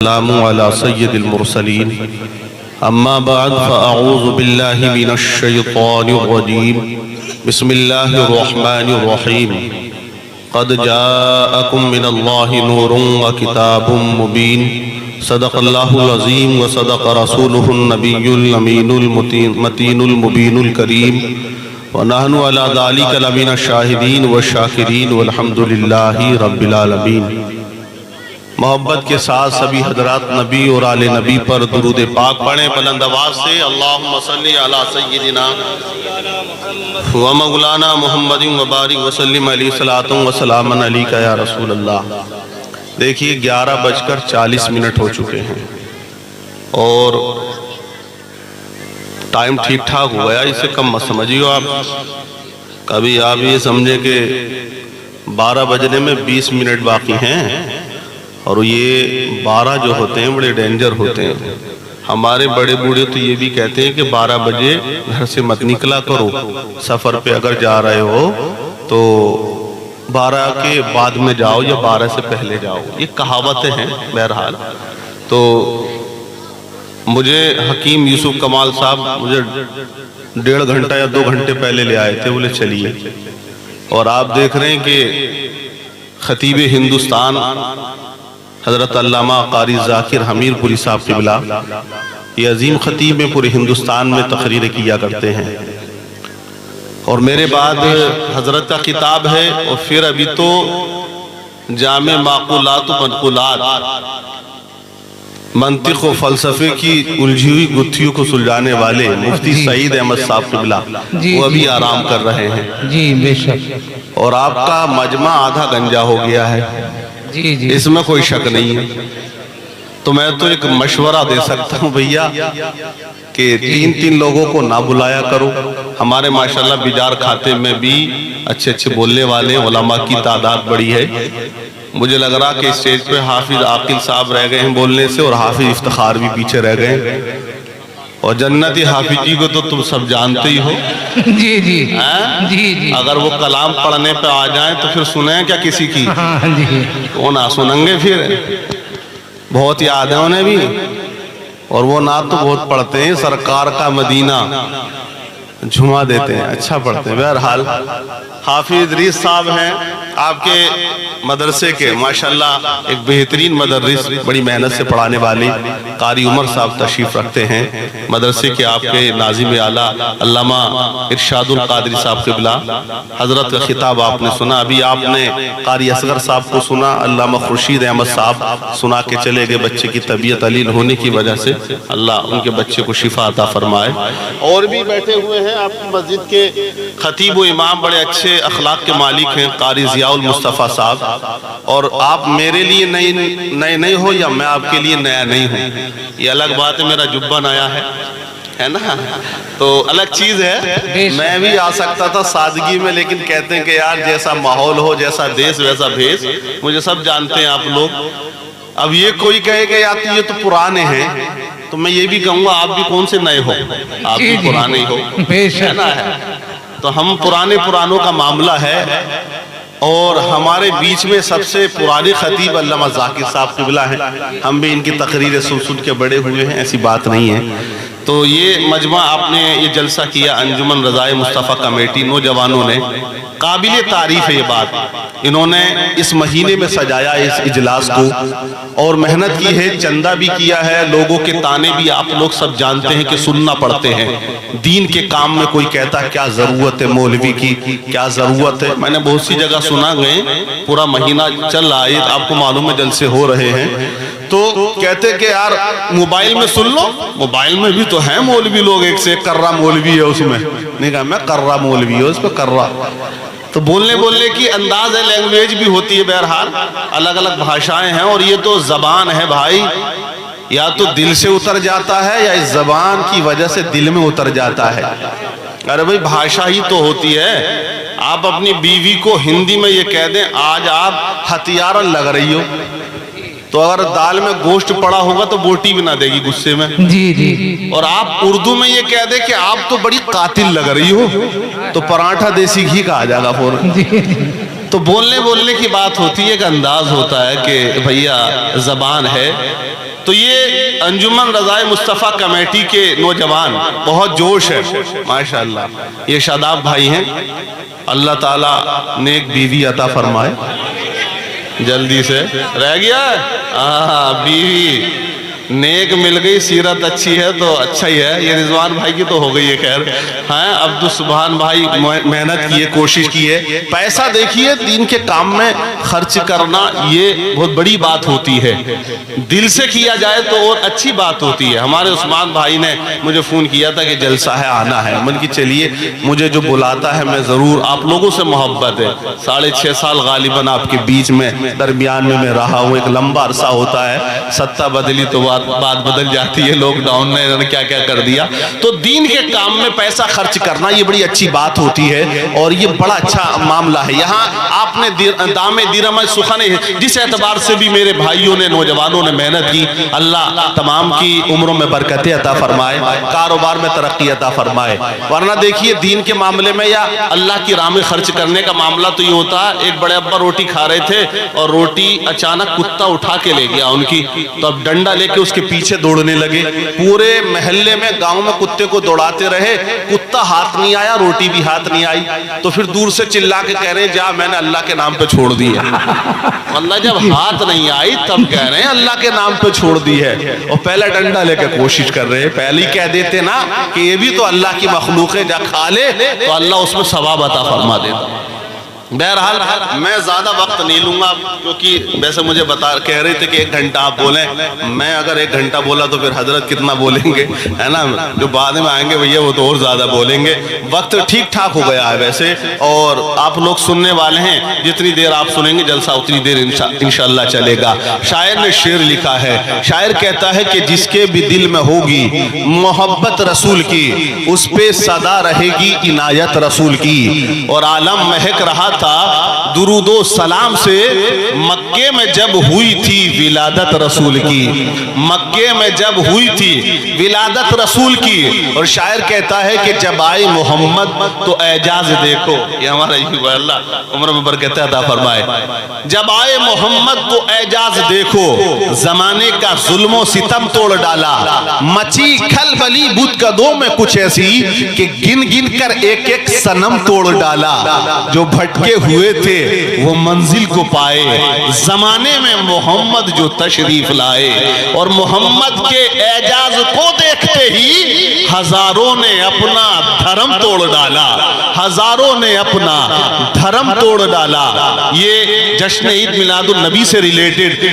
السلام على سید المرسلین اما بعد فاعوذ باللہ من الشیطان الرجیم بسم اللہ الرحمن الرحیم قد جاءکم من اللہ نور وکتاب مبین صدق اللہ العظیم وصدق رسولہ النبی الامین المتین المبین الکریم ونحن علی ذلک لمن الشاہدین والشاکرین والحمد للہ رب العالمین۔ محبت کے ساتھ سبھی حضرات نبی اور آل نبی پر درود پاک پڑھیں بلند آواز سے۔ اللہم صلی علی سیدنا و مولانا محمد وبارک وسلم علیہ الصلوۃ والسلام علیک یا رسول اللہ۔ دیکھیے 11:40 ہو چکے ہیں اور ٹائم ٹھیک ٹھاک ہوا ہے، اسے کم مت سمجھیو آپ۔ کبھی آپ یہ سمجھیں کہ 12 بجنے میں 20 منٹ باقی ہیں، اور یہ 12 جو ہوتے ہیں بڑے ڈینجر ہوتے ہیں۔ ہمارے بڑے بوڑھے تو یہ بھی کہتے ہیں کہ 12 بجے گھر سے مت نکلا کرو، سفر پہ اگر جا رہے ہو تو 12 کے بعد میں جاؤ یا 12 سے پہلے جاؤ، یہ کہاوتیں ہیں۔ بہرحال تو مجھے حکیم یوسف کمال صاحب مجھے 1.5 گھنٹہ یا 2 گھنٹے پہلے لے آئے تھے، بولے چلیے۔ اور آپ دیکھ رہے ہیں کہ خطیب ہندوستان حضرت علامہ قاری ذاکر حمیر پوری صاحب قبلہ، یہ عظیم خطیب میں پورے ہندوستان میں تقریریں کیا کرتے ہیں، اور میرے بعد حضرت کا خطاب ہے، اور پھر ابھی تو جامع معقولات و منقولات، منطق و فلسفے کی الجھی ہوئی گتھیوں کو سلجھانے والے مفتی سعید احمد صاحب قبلہ وہ ابھی آرام کر رہے ہیں جی بے شک، اور آپ کا مجمع آدھا گنجا ہو گیا ہے، اس میں کوئی شک نہیں ہے۔ تو میں تو ایک مشورہ دے سکتا ہوں بھیا کہ 3 لوگوں کو نہ بلایا کرو۔ ہمارے ماشاءاللہ بیدار کھاتے میں بھی اچھے بولنے والے علماء کی تعداد بڑی ہے۔ مجھے لگ رہا کہ اسٹیج پہ حافظ عاقل صاحب رہ گئے ہیں بولنے سے، اور حافظ افتخار بھی پیچھے رہ گئے ہیں، اور جنتی حافظ جی کو تو تم سب جانتے ہی ہو۔ جی جی جی، اگر وہ کلام پڑھنے پہ آ جائیں تو پھر سنیں کیا کسی کی؟ جی وہ نہ سنیں گے، پھر بہت یاد ہے انہیں بھی، اور وہ نعت تو بہت پڑھتے ہیں، سرکار کا مدینہ جھما دیتے ہیں، اچھا پڑھتے ہیں۔ بہرحال حافظ ادریس صاحب ہیں آپ کے مدرسے کے ماشاءاللہ ایک بہترین مدرس، بڑی محنت سے پڑھانے والی قاری عمر صاحب تشریف رکھتے ہیں مدرسے کے، آپ کے ناظم اعلیٰ علامہ ارشاد القادری صاحب قبلہ۔ حضرت کا خطاب آپ نے سنا، ابھی آپ نے قاری اصغر صاحب کو سنا، علامہ خورشید احمد صاحب سنا کے چلے گئے، بچے کی طبیعت علیل ہونے کی وجہ سے اللہ ان کے بچے کو شفا عطا فرمائے۔ اور بھی بیٹھے ہوئے ہیں آپ کی مسجد کے خطیب و امام، بڑے اچھے اخلاق کے مالک ہیں، قاری ضیاء المصطفیٰ صاحب، اور آپ میرے لیے نئے نہیں ہو یا میں آپ کے لیے نیا نہیں ہوں، یہ الگ بات ہے، میرا جبہ نیا ہے نا، تو الگ چیز ہے۔ میں بھی آ سکتا تھا سادگی میں، لیکن کہتے ہیں کہ یار جیسا ماحول ہو، جیسا دیس ویسا بھیس، مجھے سب جانتے ہیں آپ لوگ۔ اب یہ کوئی کہے کہ یار یہ تو پرانے ہیں، تو میں یہ بھی کہوں گا آپ بھی کون سے نئے ہو، آپ بھی پرانے ہی ہو، ہے نا۔ تو ہم پرانوں کا معاملہ ہے، اور ہمارے بیچ میں سب سے پرانے خطیب علامہ ذاکر صاحب قبلہ ہیں، ہم بھی ان کی تقریریں سن کے بڑے ہوئے ہیں، ایسی بات نہیں ہے۔ تو یہ مجمع آپ نے یہ جلسہ کیا، انجمن رضائے مصطفیٰ کمیٹی نوجوانوں نے، قابل تعریف ہے یہ بات، انہوں نے اس مہینے میں سجایا اس اجلاس کو، اور محنت کی ہے، چندہ بھی کیا ہے، لوگوں کے تانے بھی آپ لوگ سب جانتے ہیں کہ سننا پڑتے ہیں۔ دین کے کام میں کوئی کہتا ہے کیا ضرورت ہے مولوی کی، کیا ضرورت ہے، میں نے بہت سی جگہ سنا گئے، پورا مہینہ چل رہا ہے، آپ کو معلوم ہے جلسے ہو رہے ہیں، تو کہتے کہ یار موبائل میں سن لو، موبائل میں بھی تو ہیں مولوی لوگ، ایک سے ایک کررہ مولوی ہے اس میں، نہیں کہا میں کررہ مولوی ہے اس پہ کررہ، تو بولنے کی انداز ہے، لینگویج بھی ہوتی ہے، بہرحال الگ الگ بھاشائیں ہیں، اور یہ تو زبان ہے بھائی، یا تو دل سے اتر جاتا ہے یا اس زبان کی وجہ سے دل میں اتر جاتا ہے۔ ارے بھائی بھاشا ہی تو ہوتی ہے، آپ اپنی بیوی کو ہندی میں یہ کہہ دیں آج آپ ہتھیارن لگ رہی ہو، تو اگر دال میں گوشت پڑا ہوگا تو بوٹی بھی نہ دے گی غصے میں، جی، اور آپ اردو میں یہ کہہ دیں کہ آپ تو بڑی قاتل لگ رہی ہو، تو پراٹھا دیسی گھی کا آ جائے گا فوراً۔ تو بولنے کی بات ہوتی ہے، ایک انداز ہوتا ہے کہ بھیا زبان ہے. تو یہ انجمن رضائے مصطفیٰ کمیٹی کے نوجوان بہت جوش ہے ماشاءاللہ. یہ شاداب بھائی ہیں، اللہ تعالیٰ نیک بیوی عطا فرمائے. جلدی سے رہ گیا بیوی نیک مل گئی، سیرت اچھی ہے تو اچھا ہی ہے. یہ رضوان بھائی کی تو ہو گئی ہے خیر. ہاں عبدالسبحان بھائی محنت کی ہے، کوشش کی ہے. پیسہ دیکھیے دین کے کام میں خرچ کرنا یہ بہت بڑی بات ہوتی ہے. دل سے کیا جائے تو اور اچھی بات ہوتی ہے. ہمارے عثمان بھائی نے مجھے فون کیا تھا کہ جلسہ ہے آنا ہے. من کی چلیے مجھے جو بلاتا ہے میں ضرور. آپ لوگوں سے محبت ہے. 6.5 سال غالباً آپ کے بیچ میں درمیان میں رہا ہوں. ایک لمبا عرصہ ہوتا ہے، ستہ بدلی تو بات بدل جاتی ہے. لاک ڈاؤن نے انہوں نے کیا کیا کر دیا. تو دین کے کام میں پیسہ خرچ کرنا یہ بڑی اچھی بات ہوتی ہے اور یہ بڑا اچھا معاملہ ہے. یہاں آپ نے دام درہم سخن جس اعتبار سے بھی میرے بھائیوں نے نوجوانوں نے محنت کی، اللہ تمام کی عمروں میں برکتیں عطا فرمائے، کاروبار میں ترقی عطا فرمائے. ورنہ دیکھیے دین کے معاملے میں یا اللہ کی راہ میں خرچ کرنے کا معاملہ تو یہ ہوتا ہے. ایک بڑے ابا روٹی کھا رہے تھے اور روٹی اچانک کتا اٹھا کے لے گیا ان کی. تو اب ڈنڈا لے کے اس کے پیچھے دوڑنے لگے. پورے محلے میں گاؤں میں کتے کو دوڑاتے رہے، کتا ہاتھ نہیں آیا، روٹی بھی ہاتھ نہیں آئی. تو پھر دور سے چلا کے کہہ رہے جا میں نے اللہ کے نام پہ چھوڑ دی ہے. واللہ جب ہاتھ نہیں آئی تب کہہ رہے ہیں اللہ کے نام پہ چھوڑ دی ہے. اور پہلے ڈنڈا لے کے کوشش کر رہے ہیں. پہلے ہی کہہ دیتے نا کہ یہ بھی تو اللہ کی مخلوق ہے، جا کھا لے تو اللہ اس میں ثواب عطا فرما دیتا. بہرحال میں زیادہ وقت نہیں لوں گا کیونکہ ویسے مجھے کہہ رہے تھے کہ 1 گھنٹہ آپ بولیں. میں اگر 1 گھنٹہ بولا تو پھر حضرت کتنا بولیں گے ہے نا. جو بعد میں آئیں گے بھیا وہ تو اور زیادہ بولیں گے. وقت ٹھیک ٹھاک ہو گیا ہے ویسے اور آپ لوگ سننے والے ہیں. جتنی دیر آپ سنیں گے جلسہ اتنی دیر انشاءاللہ چلے گا. شاعر نے شعر لکھا ہے. شاعر کہتا ہے کہ جس کے بھی دل میں ہوگی محبت رسول کی اس پہ صدا رہے گی عنایت رسول کی. اور عالم مہک رہا تھا درود و سلام سے مکے میں جب ہوئی تھی ولادت رسول کی. مکے میں جب ہوئی تھی ولادت رسول کی. اور شاعر کہتا ہے کہ جب آئے محمد تو اعجاز دیکھو. یہ ہمارا یہ اللہ عمر میں برکت عطا فرمائے. جب آئے محمد تو اعجاز دیکھو زمانے کا ظلم و ستم توڑ ڈالا. مچی کھل بلی بت قدوں میں کچھ ایسی کہ گن گن کر ایک ایک صنم توڑ ڈالا. جو بھٹکے ہوئے تھے وہ منزل کو پائے زمانے میں محمد جو تشریف لائے. اور محمد کے اعجاز کو دیکھتے ہی ہزاروں نے اپنا دھرم توڑ ڈالا. ہزاروں نے اپنا دھرم توڑ ڈالا. یہ جشن عید میلاد النبی سے ریلیٹڈ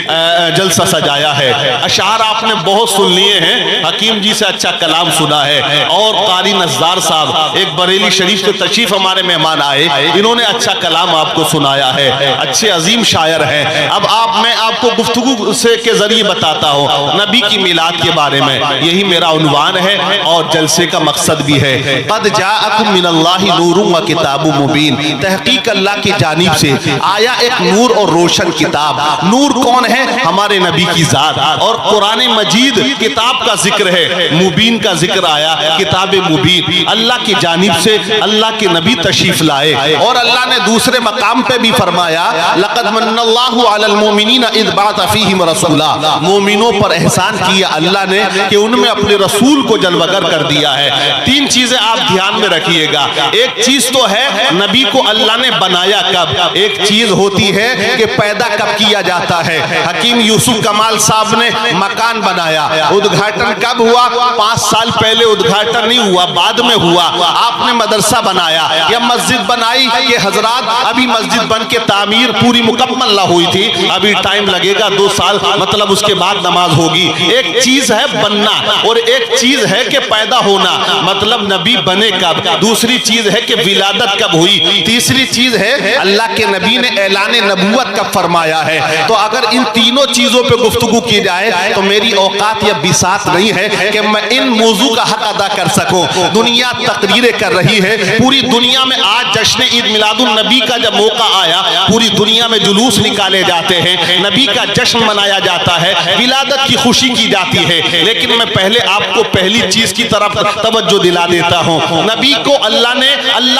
جلسہ سجایا ہے. اشعار آپ نے بہت سن لیے ہیں. حکیم جی سے اچھا کلام سنا ہے اور قاری نزار صاحب ایک بریلی شریف سے تشریف ہمارے مہمان آئے. انہوں نے اچھا کلام آپ کو سنایا ہے. اچھے عظیم شاعر ہیں. اب میں آپ کو گفتگو سے کے ذریعے بتاتا ہوں نبی کی میلاد کے بارے میں. یہی میرا عنوان ہے اور جلسے کا مقصد بھی ہے. قد جاءکم من اللہ نور و کتاب مبین. تحقیق اللہ کی جانب سے آیا ایک نور اور روشن کتاب. نور کون ہے؟ ہمارے نبی کی ذات. اور قرآن مجید کتاب کا ذکر ہے، مبین کا ذکر آیا. کتاب مبین اللہ کی جانب سے اللہ کے نبی تشریف لائے. اور اللہ نے دوسرے مقام پہ بھی فرمایا لقد من اللہ علی المؤمنین اذ بعث فیہم رسولا. مومنوں پر احسان کیا اللہ نے کہ ان میں اپنے رسول کو جلوگر کر دیا ہے. 3 چیزیں آپ دھیان میں رکھیے گا. ایک چیز تو ہے نبی کو اللہ نے بنایا کب. ایک چیز ہوتی ہے کہ پیدا کب کیا جاتا ہے. حکیم یوسف کمال صاحب نے مکان بنایا. ادھاٹن کب ہوا؟ 5 سال پہلے ادھاٹن نہیں ہوا، بعد میں ہوا. آپ نے مدرسہ بنایا یا مسجد بنائی کہ حضرات ابھی مسجد بن کے تعمیر پوری مکمل نہ ہوئی تھی، ابھی ٹائم لگے گا 2 سال، مطلب اس کے بعد نماز ہوگی. ایک چیز ہے بننا اور ایک چیز ہے کہ پیدا ہونا، مطلب نبی بنے کب. دوسری چیز ہے کہ ولادت کب ہوئی. تیسری چیز ہے اللہ کے نبی نے اعلان نبوت کب فرمایا ہے. تو اگر ان تینوں چیزوں پہ گفتگو کی جائے تو میری اوقات یا بساط نہیں ہے کہ میں ان موضوع کا حق ادا کر سکوں. دنیا تقریریں کر رہی ہے، پوری دنیا میں آج جشن عید میلاد النبی کا جب موقع موقع آیا پوری دنیا میں جلوس نکالے جاتے ہیں, نبی کا جشن منایا جاتا ہے, ولادت کی خوشی کی جاتی ہے, لیکن میں پہلے آپ کو پہلی چیز کی طرف توجہ دلا دیتا ہوں. نبی کو اللہ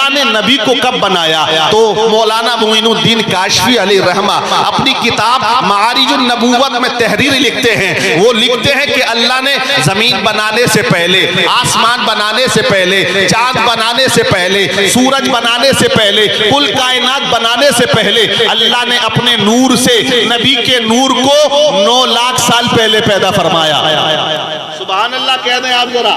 نے نبی کو کب بنایا؟ تو مولانا معین الدین کاشفی علیہ رحمہ اپنی کتاب معارج النبوت میں تحریر لکھتے ہیں. وہ لکھتے ہیں کہ اللہ نے زمین بنانے سے پہلے, آسمان بنانے سے پہلے, چاند بنانے سے پہلے, سورج بنانے سے پہلے, کل کائنات بنانے سے پہلے اللہ نے اپنے نور سے نبی کے نور کو 9 لاکھ سال پہلے پیدا فرمایا. سبحان اللہ کہہ دیں آپ ذرا.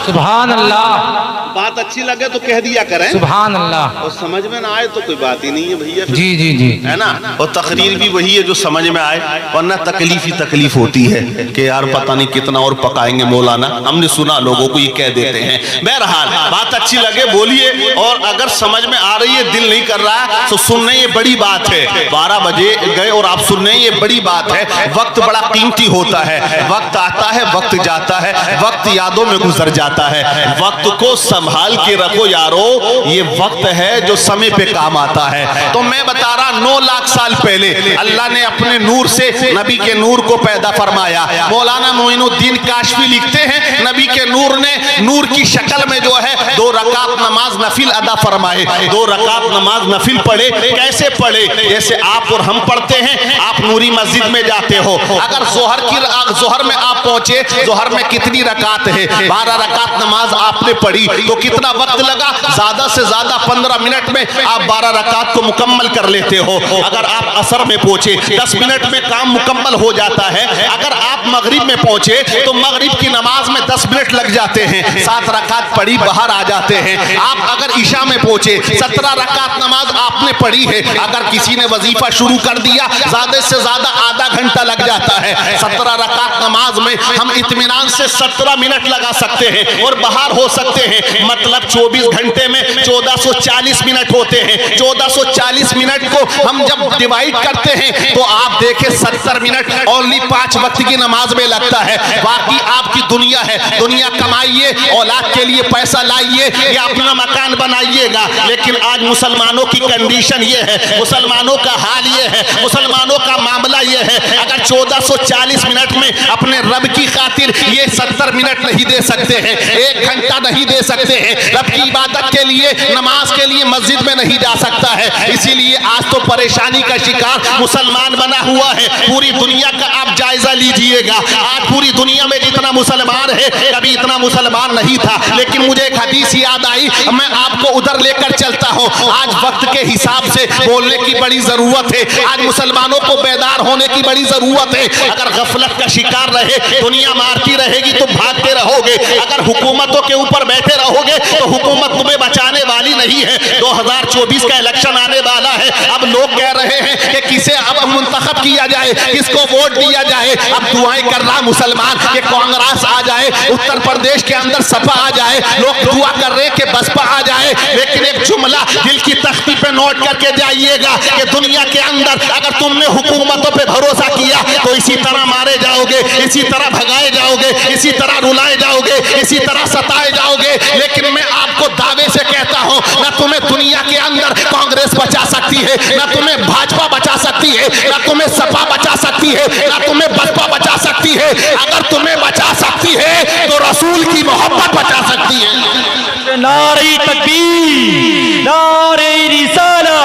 سبحان اللہ. بات اچھی لگے تو کہہ دیا کریں سبحان اللہ, اور سمجھ میں نہ آئے تو کوئی بات ہی نہیں ہے بھیا. جی جی جی ہے نا, اور تقریر بھی وہی ہے جو سمجھ میں آئے, ورنہ تکلیف ہی تکلیف ہوتی ہے کہ یار پتہ نہیں کتنا اور پکائیں گے مولانا, ہم نے سنا لوگوں کو یہ کہہ دیتے ہیں. بہرحال بات اچھی لگے بولیے, اور اگر سمجھ میں آ رہی ہے دل نہیں کر رہا تو سننے یہ بڑی بات ہے. 12 بجے گئے اور آپ سننے یہ بڑی بات ہے. وقت بڑا قیمتی ہوتا ہے, وقت آتا ہے وقت جاتا ہے, وقت یادوں میں گزر جاتا ہے. وقت کو سنبھال کے رکھو یارو, یہ وقت ہے جو سمے پہ کام آتا ہے. تو میں بتا رہا 9 لاکھ سال پہلے اللہ نے اپنے نور سے نبی کے نور کو پیدا فرمایا. مولانا معین الدین کاشفی لکھتے ہیں نبی کے نور نے نور کی شکل میں جو ہے 2 رکعت نماز نفل ادا فرمائے. 2 رکعت نماز نفل پڑھے. کیسے پڑھے؟ جیسے آپ اور ہم پڑھتے ہیں. آپ نوری مسجد میں جاتے ہو, اگر ظہر میں آپ پہنچے, ظہر میں کتنی رکعت ہے؟ 12 رکعت نماز آپ نے پڑھی تو کتنا وقت لگا؟ زیادہ سے زیادہ 15 منٹ میں آپ 12 رکعت کو مکمل کر لیتے ہو. اگر آپ عصر میں پہنچے 10 منٹ میں کام مکمل ہو جاتا ہے. اگر آپ مغرب میں پہنچے تو مغرب کی نماز میں 10 منٹ لگ جاتے ہیں. 7 رکعت پڑھی باہر آ جاتے ہیں. آپ اگر عشاء میں پہنچے 17 رکعت نماز آپ نے پڑھی ہے. اگر کسی نے وظیفہ شروع کر دیا زیادہ سے زیادہ آدھا گھنٹہ لگ جاتا ہے. 17 رکعت نماز میں ہم اطمینان سے 17 منٹ لگا سکتے ہیں اور باہر ہو سکتے ہیں. مطلب 24 گھنٹے میں 1440 منٹ ہوتے ہیں. 1440 منٹ کو ہم جب ڈیوائیڈ کرتے ہیں تو آپ دیکھیں 70 منٹ اونلی 5 وقت کی نماز میں لگتا ہے. باقی آپ کی دنیا ہے, دنیا کمائیے, اولاد کے لیے پیسہ لائیے یا اپنا مکان بنائیے گا. لیکن آج مسلمانوں کی کنڈیشن یہ ہے, مسلمانوں کا حال یہ ہے, مسلمانوں کا معاملہ یہ ہے, اگر 1440 منٹ میں اپنے رب کی خاطر یہ 70 منٹ نہیں دے سکتے ہیں, 1 گھنٹہ نہیں دے سکتے ہیں, رب کی عبادت کے لیے, نماز کے لیے مسجد میں نہیں جا سکتا ہے. اسی لیے آج تو پریشانی کا شکار مسلمان بنا ہوا ہے. پوری دنیا کا آپ جائزہ لیجئے گا. آج پوری دنیا میں جتنا مسلمان ہے کبھی اتنا مسلمان نہیں تھا. لیکن مجھے ایک حدیث یاد آئی, میں آپ کو ادھر لے کر چلتا ہوں. آج وقت کے حساب سے بولنے کی بڑی ضرورت ہے. آج مسلمانوں کو بیدار ہونے کی بڑی ضرورت ہے. اگر غفلت کا شکار رہے, دنیا مارتی رہے گی تو بھاگتے رہو گے. اگر حکومتوں کے اوپر بیٹھے رہو گے تو حکومت تمہیں بچانے والی نہیں ہے. 2024 کا الیکشن آنے والا ہے. اب لوگ کہہ رہے ہیں کہ کسے اب منتخب کیا جائے, کس کو ووٹ دیا جائے. اب دعائیں کر رہا مسلمان کہ کانگریس آ جائے, اتر پردیش کے اندر سپا آ جائے. لوگ دعا کر رہے ہیں کہ بسپا آ جائے. لیکن ایک جملہ دل کی تختی پہ نوٹ کر کے جائیے گا کہ دنیا کے اندر اگر تم نے حکومتوں پہ بھروسہ کیا تو اسی طرح مارے جاؤ گے, اسی طرح بھگائے جاؤ گے, اسی طرح رلائے جاؤ گے, اسی طرح ستائے جاؤ گے. لیکن میں آپ کو دعوے سے کہتا ہوں, نہ تمہیں دنیا کے اندر کانگریس بچا سکتی ہے, نہ تمہیں بھاجپا بچا سکتی ہے, نہ تمہیں سپا بچا سکتی ہے, نہ تمہیں بسپا بچا سکتی ہے. اگر تمہیں بچا سکتی ہے تو رسول کی محبت بچا سکتی ہے. نعرہ تکبیر, نعرہ رسالہ,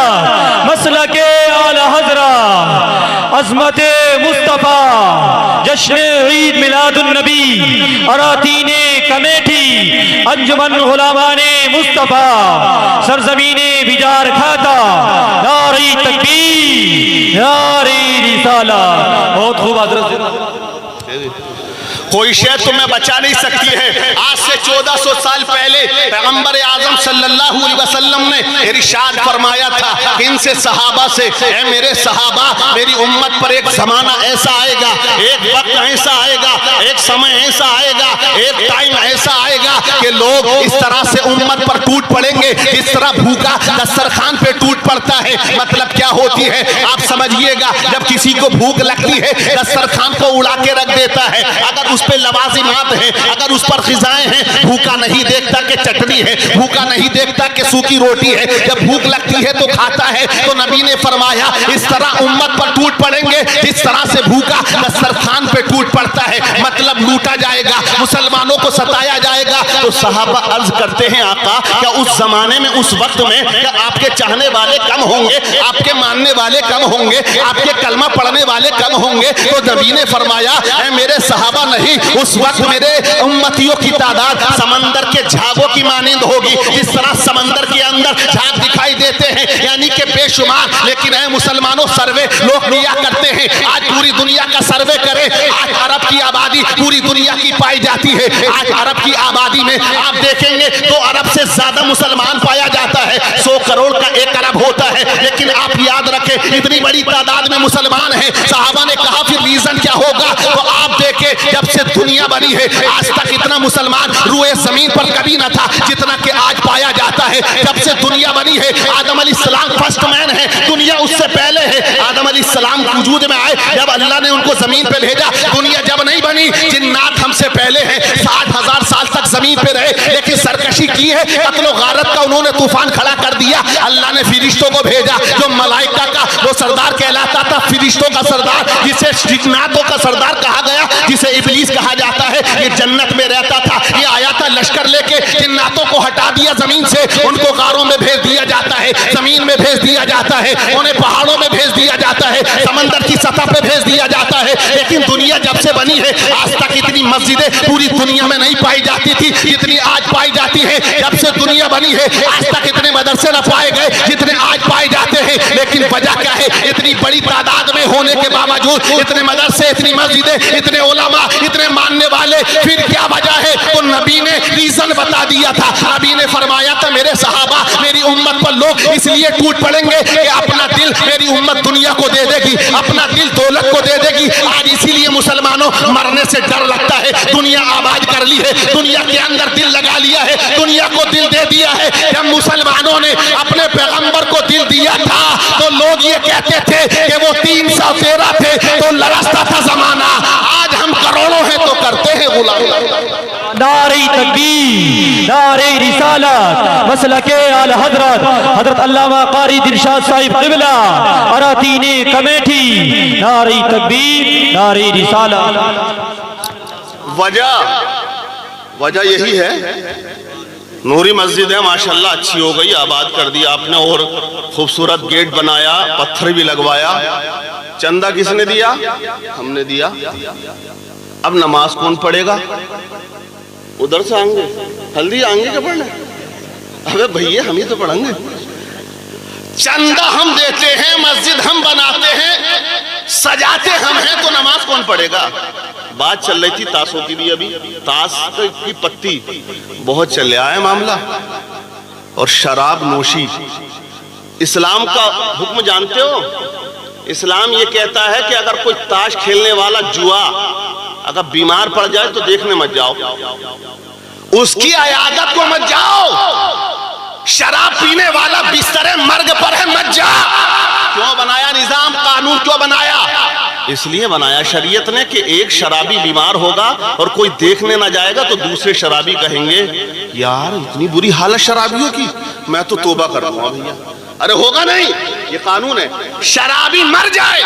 مسلک اعلی حضرت, عظمت مصطفیٰ, جشن عید میلاد النبی, اراکین کمیٹی, انجمن علماء مصطفیٰ, سرزمین بیجار کھاتا. نعرہ تکبیر, نعرہ رسالہ. بہت خوب حضرت. کوئی شے تمہیں بچا نہیں سکتی ہے. آج سے 1400 سال پہلے پیغمبر اعظم صلی اللہ علیہ وسلم نے ارشاد فرمایا تھا کہ ان سے صحابہ سے, اے میرے صحابہ, میری امت پر ایک زمانہ ایسا آئے گا, ایک وقت ایسا آئے گا, ایک سمے ایسا آئے گا, ایک ٹائم ایسا آئے گا کہ لوگ اس طرح سے امت پر ٹوٹ پڑیں گے جس طرح بھوکا دسترخوان پہ ٹوٹ پڑتا ہے. مطلب کیا ہوتی ہے آپ سمجھئے گا, جب کسی کو بھوک لگتی ہے دسترخوان کو اڑا کے رکھ دیتا ہے, اگر اس پہ لوازمات ہیں, اگر اس پر غذائیں ہیں, بھوکا نہیں دیکھتا کہ چٹنی ہے, بھوکا نہیں دیکھتا کہ سوکھی روٹی ہے, جب بھوک لگتی ہے تو کھاتا ہے. تو نبی نے فرمایا اس طرح امت پر ٹوٹ پڑیں گے جس طرح سے بھوکا دسترخوان پہ ٹوٹ پڑتا ہے, مطلب لوٹا جائے گا, مسلمانوں کو ستایا جائے گا. تو صحابہ عرض کرتے ہیں آقا کیا اس زمانے میں, اس وقت میں کیا آپ کے چاہنے والے کم ہوں گے, آپ کے ماننے والے کم ہوں گے, آپ کے کلمہ پڑھنے والے کم ہوں گے؟ تو نبی نے فرمایا اے میرے صحابہ نہیں, اس وقت میرے امتیوں کی تعداد سمندر کے جھاگوں کی مانند ہوگی, جس طرح سمندر کے اندر جھاگ دکھائی دیتے ہیں یعنی کہ بے شمار. لیکن اے مسلمانوں سروے لوگ لیا کرتے ہیں, آج پوری دنیا کا سروے کرے, آج عرب کی آبادی پوری دنیا کی پائی جاتی ہے. آج عرب کی آبادی میں آپ دیکھیں گے تو عرب سے زیادہ مسلمان پایا جاتا ہے, 100 کروڑ کا 1 ارب ہوتا ہے. لیکن آپ یاد رکھیں اتنی بڑی تعداد میں مسلمان ہیں. صحابہ نے کہا پھر ریزن کیا ہوگا؟ تو آپ دیکھیں جب سے دنیا بنی ہے آج تک اتنا مسلمان روئے زمین پر کبھی نہ تھا جتنا کہ آج پایا جاتا ہے. جب سے دنیا بنی ہے, آدم علیہ السلام فرسٹ مین ہے, دنیا اس سے پہلے ہے. آدم علیہ السلام وجود میں آئے جب اللہ نے ان کو زمین پہ بھیجا, دنیا جب نہیں بنی. جنات ہم سے پہلے ہیں, 60,000 سال تک زمین پہ رہے, لیکن سرکشی کی ہے, قتل و غارت کا انہوں نے طوفان کھڑا کر دیا. اللہ نے فرشتوں کو بھیجا جو ملائکہ کا وہ سردار کہلاتا تھا, فرشتوں کا سردار, جسے جناتوں کا سردار کہا گیا, جسے ابلیس کہا جاتا ہے. یہ جنت میں رہتا تھا, یہ آیا تھا لشکر لے کے, جناتوں کو ہٹا دیا زمین سے, ان کو غاروں میں بھیج دیا جاتا ہے, زمین میں بھیج دیا جاتا ہے, انہیں پہاڑوں میں بھیج دیا جاتا ہے, سمندر کی سطح پہ بھیج دیا جاتا ہے. لیکن دنیا جب سے بنی ہے آج تک اتنی مسجدیں پوری دنیا میں نہیں پائی جاتی تھی جتنی آج پائی جاتی ہے. جب سے دنیا بنی ہے آج تک اتنے مدرسے نہ پائے گئے جتنے آج پائے جاتے ہیں. لیکن وجہ کیا ہے؟ اتنی بڑی تعداد میں ہونے کے باوجود اتنے مدرسے, اتنی مسجدیں, اتنے علماء, اتنے ماننے والے, پھر کیا وجہ ہے؟ تو نبی نے ریزن بتا دیا تھا. نبی نے فرمایا تھا میرے صحابہ میری امت پر لوگ اس لیے ٹوٹ پڑیں گے کہ اپنا دل میری امت دنیا کو دے دے گی, اپنا دل دولت کو دے دے گی. آج اسی لیے مسلمانوں مرنے سے ڈر لگتا ہے. دنیا آباد کر لی ہے, دنیا کے اندر دل لگا لیا ہے, دنیا کو دل دے دیا ہے. جب مسلمانوں نے اپنے پیغمبر کو دل دیا تھا تو لوگ یہ کہتے تھے کہ وہ 313 تھے تو لرزتا تھا زمانہ. آج ہم کروڑوں ہیں تو کرتے ہیں غلام. نعرہ تکبیر, نعرہ رسالت, مسلک اعلی حضرت حضرت علامہ قاری دلشاد صاحب قبلہ, اراکین کمیٹی. نعرہ تکبیر, نعرہ رسالت. وجہ یہی ہے, نوری مسجد ہے ماشاءاللہ, اچھی ہو گئی, آباد کر دی آپ نے, اور خوبصورت گیٹ بنایا, پتھر بھی لگوایا. چندہ کس نے دیا؟ ہم نے دیا. اب نماز کون پڑھے گا؟ ادھر سے آئیں گے, ہلدی آئیں گے کیا پڑھنے؟ ابے بھئیے ہم ہی تو پڑھیں گے. چندہ ہم دیتے ہیں, مسجد ہم بناتے ہیں, سجاتے ہم ہیں, تو نماز کون پڑھے گا؟ بات چل رہی تھی تاسوں کی بھی, ابھی تاس کی پتی بہت چل رہا ہے معاملہ, اور شراب نوشی. اسلام کا حکم جانتے ہو؟ اسلام یہ کہتا ہے کہ اگر کوئی تاش کھیلنے والا جوا اگر بیمار پڑ جائے تو دیکھنے مت جاؤ, اس کی عیادت کو مت جاؤ. شراب پینے والا بستر مرگ پر ہے, مت جا. کیوں بنایا نظام, قانون کیوں بنایا؟ اس لیے بنایا شریعت نے کہ ایک شرابی بیمار ہوگا اور کوئی دیکھنے نہ جائے گا تو دوسرے شرابی کہیں گے یار اتنی بری حالت شرابیوں کی, میں تو توبہ کر رہا ہوں بھیا. ارے ہوگا نہیں, یہ قانون ہے. شرابی مر جائے,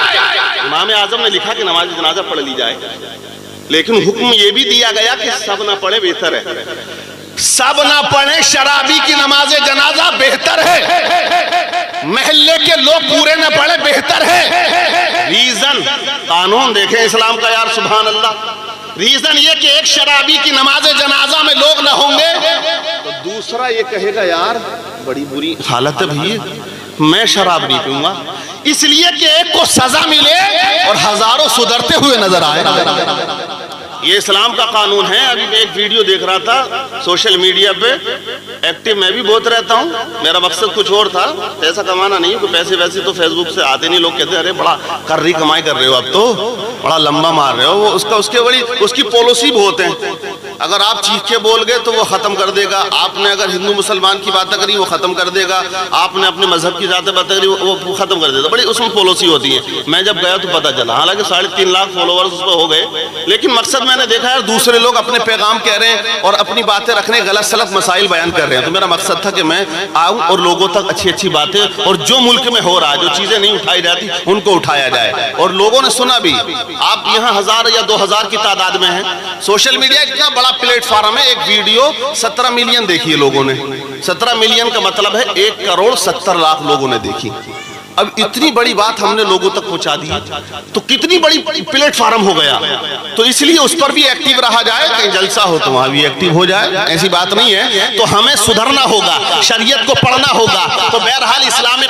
امام اعظم نے لکھا کہ نماز جنازہ پڑھ لی جائے, لیکن حکم یہ بھی دیا گیا کہ سب نہ پڑھے بہتر ہے. سب نہ پڑھیں, شرابی کی نماز جنازہ بہتر ہے, محلے کے لوگ پورے نہ پڑھیں بہتر ہے. ریزن قانون دیکھیں اسلام کا یار, سبحان اللہ. ریزن یہ کہ ایک شرابی کی نماز جنازہ میں لوگ نہ ہوں گے تو دوسرا یہ کہے گا یار بڑی بری حالت ہے بھئی, میں شراب نہیں پیوں گا. اس لیے کہ ایک کو سزا ملے اور ہزاروں سدھرتے ہوئے نظر آئے. یہ اسلام کا قانون ہے. ابھی میں ایک ویڈیو دیکھ رہا تھا سوشل میڈیا پہ, ایکٹیو میں بھی بہت رہتا ہوں, میرا مقصد کچھ اور تھا, پیسہ کمانا نہیں, کوئی پیسے ویسے تو فیس بک سے آتے نہیں. لوگ کہتے ہیں ارے بڑا کر رہی کمائی کر رہے ہو, اب تو بڑا لمبا مار رہے ہو. اس کی پالیسی بہت ہے, اگر آپ چیخ کے بول گئے تو وہ ختم کر دے گا. آپ نے اگر ہندو مسلمان کی باتیں کری وہ ختم کر دے گا. آپ نے اپنے مذہب کی باتیں کری وہ ختم کر دے گا. بڑی اس میں پالیسی ہوتی ہے. میں جب گیا تو پتہ چلا, حالانکہ 3.5 لاکھ فالوورز اس پہ ہو گئے, لیکن مقصد میں نے دیکھا ہے دوسرے لوگ اپنے پیغام کہہ رہے ہیں اور اپنی باتیں رکھنے غلط سلط مسائل بیان کر رہے ہیں. تو میرا مقصد تھا کہ میں آؤں اور لوگوں تک اچھی اچھی باتیں, اور جو ملک میں ہو رہا ہے, جو چیزیں نہیں اٹھائی جاتی ان کو اٹھایا جائے. اور لوگوں نے سنا بھی. آپ یہاں 1000 یا 2000 کی تعداد میں ہیں. سوشل میڈیا اتنا بڑا پلیٹ فارم ہے. ایک ویڈیو 17 ملین دیکھی ہے لوگوں نے. 17 ملین کا مطلب ہے 1,70,00,000 لوگوں نے دیکھی. اب اتنی بڑی بات ہم نے لوگوں تک پہنچا دی تو کتنی بڑی پلیٹ فارم ہو گیا. تو اس لیے اس پر بھی ایکٹیو رہا جائے. کہیں جلسہ ہو تو وہاں بھی ایکٹیو ہو جائے, ایسی بات نہیں ہے. تو ہمیں سدھرنا ہوگا, شریعت کو پڑھنا ہوگا. تو بہرحال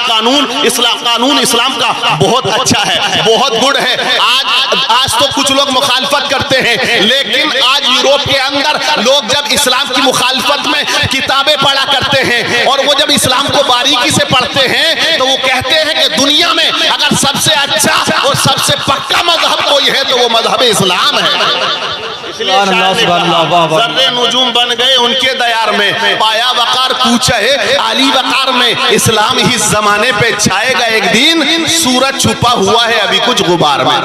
قانون اسلام کا بہت اچھا ہے, بہت گڈ ہے. آج تو کچھ لوگ مخالفت کرتے ہیں, لیکن آج یوروپ کے اندر لوگ جب اسلام کی مخالفت میں کتابیں پڑھا کرتے ہیں اور وہ جب اسلام کو باریکی سے پڑھتے ہیں تو وہ کہتے ہیں کہ دنیا میں اگر سب سے اچھا اور سب سے پکا مذہب کوئی ہے تو وہ مذہب اسلام ہے. ذرے نجوم بن گئے ان کے دیار میں, پایا وقار کوچہ عالی وقار میں. اسلام ہی زمانے پہ چھائے گا ایک دن, سورج چھپا ہوا ہے ابھی کچھ غبار میں.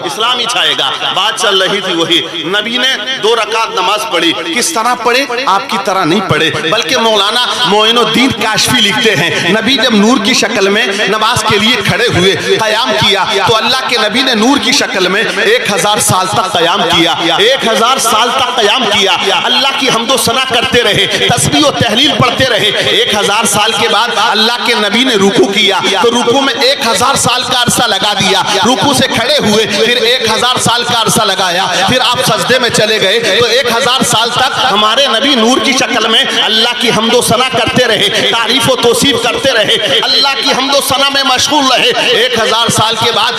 اسلام ہی چھائے گا. بات چل رہی تھی وہی. نبی نے 2 رکعت نماز پڑھی. کس طرح پڑھے؟ آپ کی طرح نہیں پڑھے, بلکہ مولانا معین الدین کاشفی لکھتے ہیں نبی جب نور کی شکل میں نماز کے لیے کھڑے ہوئے, قیام کیا, تو اللہ کے نبی نے نور کی شکل میں 1000 سال تک قیام کیا. 1000 سال تک قیام کیا. اللہ کی حمد و ثنا کرتے رہے, تسبیح و تحلیل پڑھتے رہے. 1000 سال کے بعد اللہ کے نبی نے رکوع کیا تو رکوع میں 1000 سال کا عرصہ لگا دیا. رکوع سے کھڑے ہوئے, پھر 1000 سال کا عرصہ لگایا. پھر آپ سجدے میں چلے گئے تو 1000 سال تک ہمارے نبی نور کی شکل میں اللہ کی حمد و ثنا کرتے رہے, تعریف و توصیف کرتے رہے, اللہ کی حمد و ثنا میں مشغول رہے. 1000 سال کے بعد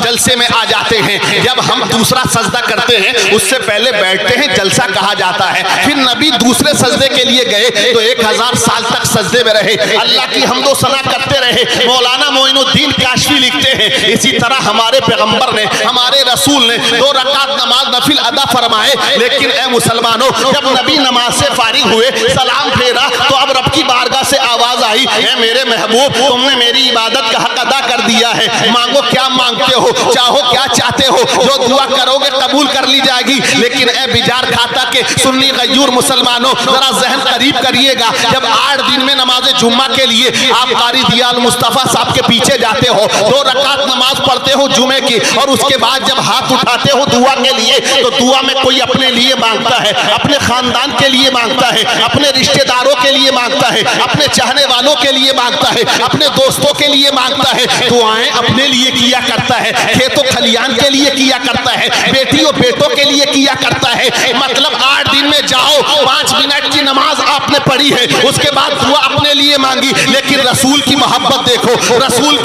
جلسے میں آ جاتے ہیں. جب ہم دوسرا سجدہ کرتے ہیں اس سے پہلے بیٹھتے ہیں, جلسہ کہا جاتا ہے. پھر نبی دوسرے سجدے کے لیے گئے تو 1000 سال تک سجدے میں رہے, اللہ کی حمد و ثنا کرتے رہے. مولانا معین الدین کاشفی لکھتے ہیں اسی طرح ہمارے پیغمبر نے, ہمارے رسول نے 2 رکعت نماز نفل ادا فرمائے. لیکن اے مسلمانوں, جب نبی نماز سے فارغ ہوئے, سلام پھیرا, تو اب رب کی بارگاہ سے آواز آئی, اے میرے محبوب, تم نے میری عبادت کا حق ادا کر دیا ہے. مانگو کیا مانگتے ہو, چاہو کیا چاہتے ہو, جو دعا کرو گے قبول کر لی جائے گی. لیکن اے بیجار کھاتا کے سنی غیور مسلمانوں, ذرا ذہن قریب کریے گا. جب 8 دن میں نماز جمعہ کے لیے آپ قاری ضیاء المصطفیٰ صاحب کے پیچھے جاتے ہو, 2 رکعت نماز پڑھتے ہو جمعے کی, اور اس کے بعد جب ہاتھ اٹھاتے ہو دعا کے لیے, تو دعا میں کوئی اپنے لیے مانگتا ہے, اپنے خاندان کے لیے مانگتا ہے, اپنے رشتہ داروں کے لیے مانگتا ہے, اپنے چاہنے والوں کے لیے مانگتا ہے, اپنے دوستوں کے لیے مانگتا ہے. دعائیں اپنے لیے کیا کرتا ہے, کھیت و کھلیان کے لیے کیا کرتا ہے, بیٹی و بیٹوں کے لیے کیا کرتا ہے. مطلب 8 دن میں جاؤ, 5 منٹ کی نماز آپ نے پڑھی ہے, اس کے بعد دعا اپنے لیے مانگی. لیکن رسول کی محبت دیکھو, رسول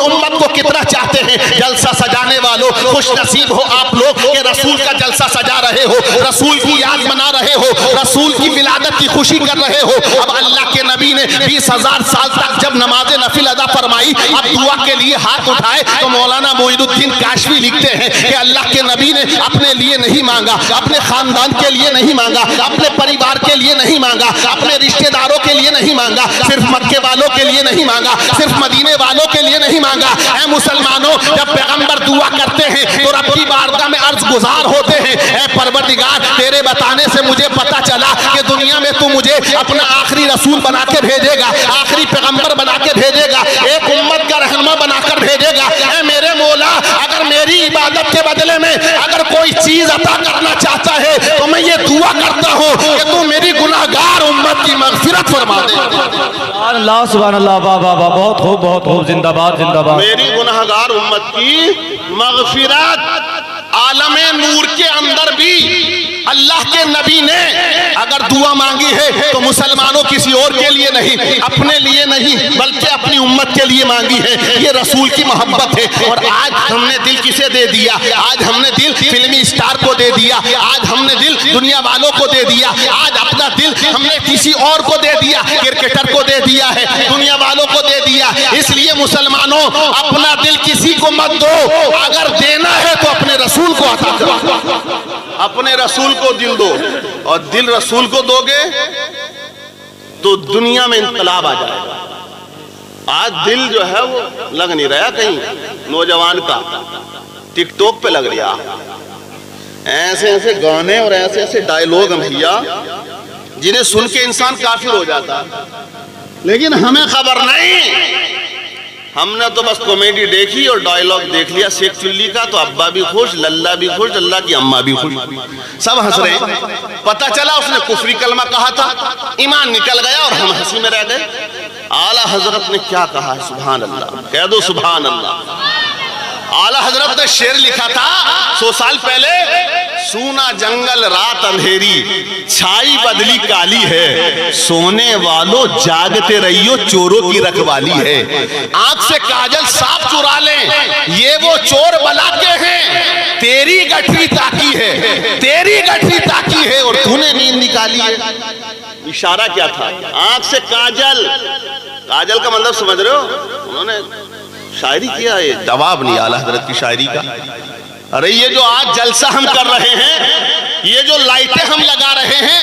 امت کو کتنا چاہتے ہیں. جلسہ سجانے والوں خوش نصیب ہو آپ لوگ کہ رسول کا جلسہ سجا رہے ہو, رسول کی یاد منا رہے ہو, رسول کی ولادت کی خوشی کر رہے ہو. اب اللہ کے نبی نے 20,000 سال تک جب نماز نفل ادا فرمائی, اب دعا کے لیے ہاتھ اٹھائے تو مولانا معین الدین کاشفی لکھتے ہیں کہ اللہ کے نبی نے اپنے لیے نہیں مانگا, اپنے خاندان کے لیے نہیں مانگا, اپنے پریوار کے لیے نہیں مانگا, اپنے رشتہ داروں کے لیے نہیں مانگا, صرف مکے والوں کے لیے نہیں مانگا, صرف مدینے والوں کے لیے نہیں مانگا. اے مسلمانوں, جب پیغمبر دعا کرتے ہیں تو رب کی بارگاہ میں عرض گزار ہوتے ہیں, اے پروردگار, تیرے بتانے سے مجھے پتا چلا کہ دنیا میں تو مجھے اپنا آخری رسول بنا کے بھیجے گا, آخری پیغمبر بنا کے بھیجے گا, ایک امت کا رہنما بنا کر بھیجے گا. اے میرے مولا, اگر میری عبادت کے بدلے میں اگر کوئی چیز عطا کرنا چاہتا ہے تو میں یہ دعا کرتا ہوں کہ تو میری گناہگار امت کی مغفرت فرما دے. سبحان اللہ, سبحان اللہ, واہ واہ واہ, بہت خوب, بہت خوب, زندہ باد, زندہ باد. میری گناہگار امت کی مغفرت. عالم نور کے اندر بھی اللہ کے نبی نے اگر دعا مانگی ہے تو مسلمانوں کسی اور کے لیے نہیں, اپنے لیے نہیں, بلکہ اپنی امت کے لیے مانگی ہے. یہ رسول کی محبت ہے. اور آج ہم نے دل کسے دے دیا, آج ہم نے دل فلمی اسٹار کو دے دیا, آج ہم نے دل دنیا والوں کو دے دیا, آج اپنا دل ہم نے کسی اور کو دے دیا, کرکٹر کو دے دیا ہے, دنیا والوں کو دے دیا. اس لیے مسلمانوں, اپنا دل کسی کو مت دو, اگر دینا ہے تو اپنے رسول کو عطا کرو. اپنے رسول کو دل دو، اور دل رسول کو دو گے تو دنیا میں انقلاب آ جائے گا۔ آج دل جو ہے وہ لگ نہیں رہا کہیں نوجوان کا، ٹک ٹاک پہ لگ رہا، ایسے ایسے گانے اور ایسے ایسے ڈائیلوگ ہمیا جنہیں سن کے انسان کافر ہو جاتا، لیکن ہمیں خبر نہیں، ہم نے تو بس کامیڈی دیکھی اور ڈائیلاگ دیکھ لیا شیخ چلی کا، تو ابا بھی خوش، للہ بھی خوش، اللہ کی اماں بھی خوش، سب ہنس رہے ہیں۔ پتہ چلا اس نے کفری کلمہ کہا تھا، ایمان نکل گیا اور ہم ہنسی میں رہ گئے۔ اعلیٰ حضرت نے کیا کہا ہے؟ سبحان اللہ، کہہ دو سبحان اللہ۔ اعلیٰ حضرت نے شعر لکھا تھا 100 سال پہلے، سونا جنگل رات اندھیری، چھائی بدلی کالی ہے، سونے والوں جاگتے رہیو چوروں کی رکھوالی ہے۔ آنکھ سے کاجل صاف چرا لیں، یہ وہ چور بلا کے ہیں، تیری گٹھری تاکی ہے، تیری گٹھری تاکی ہے اور تو نے نیند نکالی ہے۔ اشارہ کیا تھا؟ آنکھ سے کاجل، کاجل کا مطلب سمجھ رہے ہو؟ انہوں نے شاعری کیا ہے، جواب نہیں اعلیٰ حضرت کی شاعری کا۔ ارے یہ جو آج جلسہ ہم کر رہے ہیں، یہ جو لائٹیں ہم لگا رہے ہیں،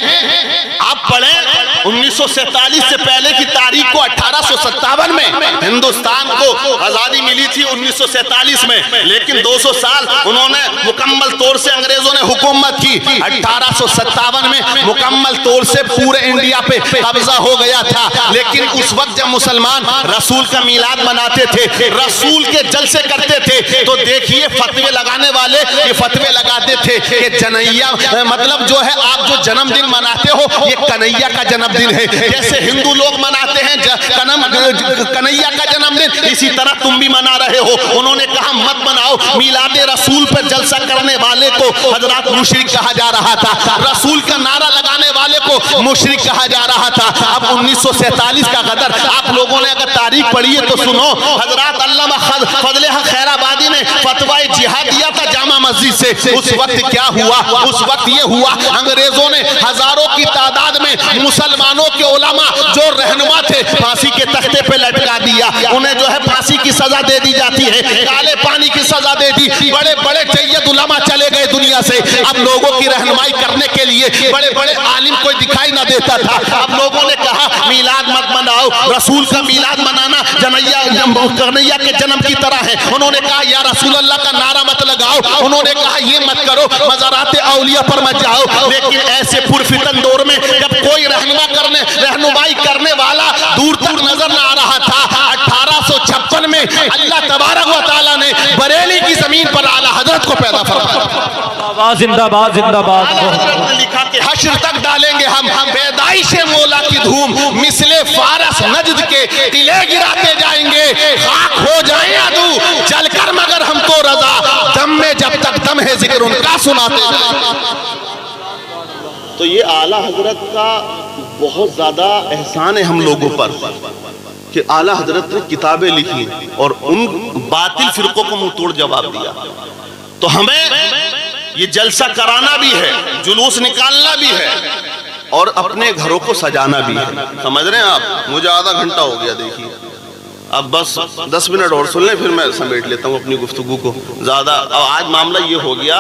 آپ پڑھیں 1947 سے پہلے کی تاریخ کو، 1857 میں ہندوستان کو آزادی ملی تھی 1947 میں، لیکن 200 سال انہوں نے مکمل طور سے انگریزوں نے حکومت کی۔ 1857 میں مکمل طور سے پورے انڈیا پہ قبضہ ہو گیا تھا، لیکن اس وقت جب مسلمان رسول کا میلاد مناتے تھے، رسول کے جلسے کرتے تھے، تو دیکھیے فتوے لگانے والے یہ فتوے لگاتے تھے کہ جنیا مطلب جو ہے آپ جو جنم دن مناتے ہو یہ کنہیا کا جنم دن ہے، جیسے ہندو لوگ مناتے ہیں کنہیا کا جنم دن، اسی طرح تم بھی منا رہے ہو۔ انہوں نے کہا مت مناؤ، میلاد رسول پر جلسہ کرنے والے کو حضرات مشرک کہا جا رہا تھا، رسول کا نعرہ لگانے والے کو مشرک کہا جا رہا تھا۔ اب 1947 کا غدر آپ لوگوں نے اگر تاریخ پڑھی ہے تو سنو، حضرات علامہ فضل حق خیر آبادی نے فتوی جہاد دیا تھا جامع مسجد سے۔ اس وقت کیا ہوا؟ اس وقت یہ ہوا انگریزوں نے ہزاروں کی تعداد میں مسلمانوں کے علماء جو رہنما تھے پھانسی کے تختے پہ لٹکا دیا، انہیں جو ہے پھانسی کی سزا دے دی جاتی ہے، کالے پانی کی سزا دے دی۔ بڑے بڑے جید علماء چلے گئے دنیا سے، اب لوگوں کی رہنمائی کرنے کے لیے بڑے بڑے عالم کوئی دکھائی نہ دیتا تھا۔ اب لوگوں نے کہا میلاد مت مناؤ، رسول کا میلاد منانا کنہیا کے جنم کی طرح ہے۔ انہوں نے کہا یا رسول اللہ کا نعرہ مت لگاؤ، انہوں نے کہا یہ مت کرو، مزارات اولیاء پر مت جاؤ۔ لیکن ایسے پرفتن دور میں جب کوئی رہنمائی کرنے والا دور تک نظر نہ آ رہا تھا، 1856 میں اللہ تبارک و تعالیٰ نے بریلی کی زمین پر اعلیٰ حضرت کو پیدا فرمایا۔ زندہ باد زندہ باد۔ اعلیٰ حضرت نے لکھا کہ حشر تک ڈالیں گے ہم پیدائش مولا کی دھوم، مثل فارس نجد کے قلعے گراتے جائیں گے، خاک ہو جائیں عدو جل کر مگر ہم کو رضا، دم میں جب تک دم ہے ذکر ان کا سناتے جائیں۔ تو یہ اعلیٰ حضرت کا بہت زیادہ احسان ہے ہم لوگوں پر کہ اعلیٰ حضرت نے کتابیں لکھی اور ان باطل فرقوں کو منہ توڑ جواب دیا۔ تو ہمیں یہ جلسہ کرانا بھی ہے، جلوس نکالنا بھی ہے، اور اپنے گھروں کو سجانا بھی ہے۔ سمجھ رہے ہیں آپ؟ مجھے آدھا گھنٹہ ہو گیا، دیکھیے اب بس 10 منٹ اور سن لیں پھر میں سمیٹ لیتا ہوں اپنی گفتگو کو زیادہ۔ آج معاملہ یہ ہو گیا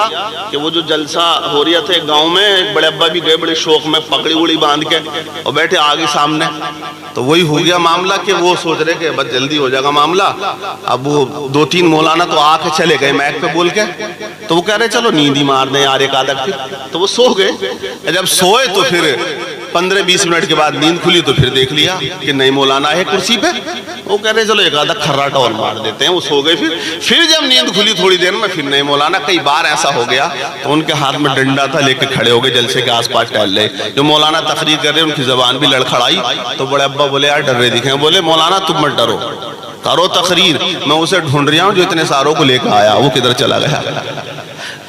کہ وہ جو جلسہ ہو رہا تھا گاؤں میں، ایک بڑے ابا بھی گئے بڑے شوق میں پکڑی اڑی باندھ کے اور بیٹھے آگے سامنے، تو وہی ہو گیا معاملہ کہ وہ سوچ رہے کہ بس جلدی ہو جائے گا معاملہ۔ اب وہ 2-3 مولانا تو آ کے چلے گئے میک پہ بول کے، تو وہ کہہ رہے چلو نیند ہی مار دیں یار ایک آدھا، پھر تو وہ سو گئے۔ جب سوئے تو پھر 15-20 منٹ کے بعد نیند کھلی تو پھر دیکھ لیا کہ نئی مولانا ہے کرسی پہ، وہ کہہ رہے چلو ایک آدھا کھراٹا اور مار دیتے ہیں، وہ سو گئے۔ پھر جب نیند کھلی تھوڑی دیر میں پھر نئے مولانا، کئی بار ایسا ہو گیا تو ان کے ہاتھ میں ڈنڈا تھا، لے کے کھڑے ہو گئے جلسے کے آس پاس ٹہل رہے، جو مولانا تقریر کر رہے ان کی زبان بھی لڑکھڑائی، تو بڑے ابا بولے یار ڈر رہے دکھیں، بولے مولانا تم مت ڈرو، کرو تقریر، میں اسے ڈھونڈ رہا ہوں جو اتنے ساروں کو لے کے آیا، وہ کدھر چلا گیا۔